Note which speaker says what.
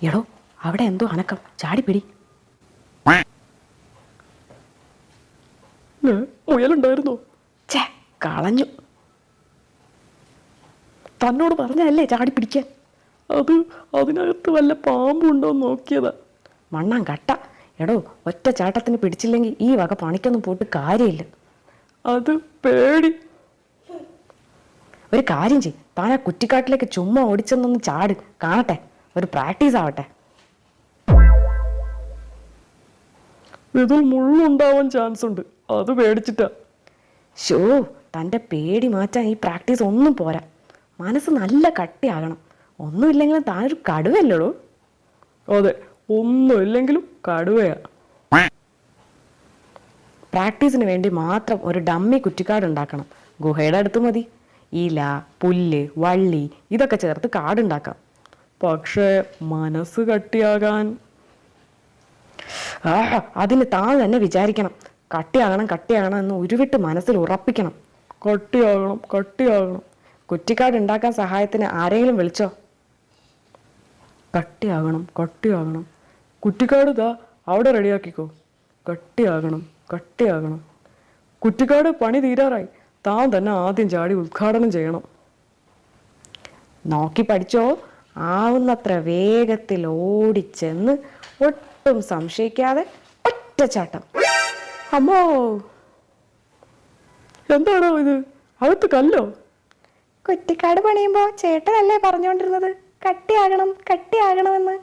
Speaker 1: എടോ, അവിടെ എന്തോ അനക്കം, ചാടിപ്പിടി.
Speaker 2: മുയലുണ്ടായിരുന്നോ?
Speaker 1: ഛേ, കളഞ്ഞു. തന്നോട് പറഞ്ഞല്ലേ ചാടി പിടിക്കാൻ.
Speaker 2: അതിനകത്ത് വല്ല പാമ്പുണ്ടോ നോക്കിയതാ.
Speaker 1: മണ്ണാൻ കട്ട. എടോ, ഒറ്റ ചാട്ടത്തിന് പിടിച്ചില്ലെങ്കിൽ ഈ വക പണിക്കൊന്നും പോയിട്ട് കാര്യമില്ല.
Speaker 2: അത് പേടി.
Speaker 1: ഒരു കാര്യം ചെയ്യും, താൻ ആ കുറ്റിക്കാട്ടിലേക്ക് ചുമ്മാ ഓടിച്ചെന്നൊന്ന് ചാട്, കാണട്ടെ, ഒരു പ്രാക്ടീസ് ആവട്ടെ.
Speaker 2: ഇതിൽ മുള്ളുണ്ടാവാൻ ചാൻസ് ഉണ്ട്, അത് പേടിച്ചിട്ടാ.
Speaker 1: ഷോ, തൻ്റെ പേടി മാറ്റാൻ ഈ പ്രാക്ടീസ് ഒന്നും പോരാ. മനസ്സ് നല്ല കട്ടിയാകണം. ഒന്നുമില്ലെങ്കിലും താനൊരു കടുവല്ലടോ.
Speaker 2: അതെ, ഒന്നുമില്ലെങ്കിലും കടുവയാ.
Speaker 1: പ്രാക്ടീസിന് വേണ്ടി മാത്രം ഒരു ഡമ്മി കുറ്റിക്കാട് ഉണ്ടാക്കണം. ഗുഹയുടെ അടുത്ത് മതി. ഇല, പുല്ല്, വള്ളി ഇതൊക്കെ ചേർത്ത് കാടുണ്ടാക്കാം.
Speaker 2: പക്ഷേ മനസ്സ് കട്ടിയാകാൻ
Speaker 1: അതിന് താൻ തന്നെ വിചാരിക്കണം. കട്ടിയാകണം എന്ന് ഉരുവിട്ട് മനസ്സിൽ ഉറപ്പിക്കണം.
Speaker 2: കട്ടിയാകണം.
Speaker 1: കുറ്റിക്കാട് ഉണ്ടാക്കാൻ സഹായത്തിന് ആരെങ്കിലും വിളിച്ചോ?
Speaker 2: കട്ടിയാകണം. കുറ്റിക്കാട് ദാ അവിടെ റെഡിയാക്കിക്കോ. കട്ടിയാകണം. കുറ്റിക്കാട് പണി തീരാറായി. താൻ തന്നെ ആദ്യം ചാടി ഉദ്ഘാടനം ചെയ്യണം.
Speaker 1: നോക്കി പഠിച്ചോ. ആവുന്നത്ര വേഗത്തിൽ ഓടിച്ചെന്ന് ഒട്ടും സംശയിക്കാതെ ഒറ്റച്ചാട്ടം.
Speaker 2: അമ്മോ, എന്താണോ ഇത്? അകത്ത് കല്ലോ?
Speaker 1: കുറ്റിക്കാട് പണിയുമ്പോ ചേട്ടനല്ലേ പറഞ്ഞുകൊണ്ടിരുന്നത് കട്ടിയാകണമെന്ന്?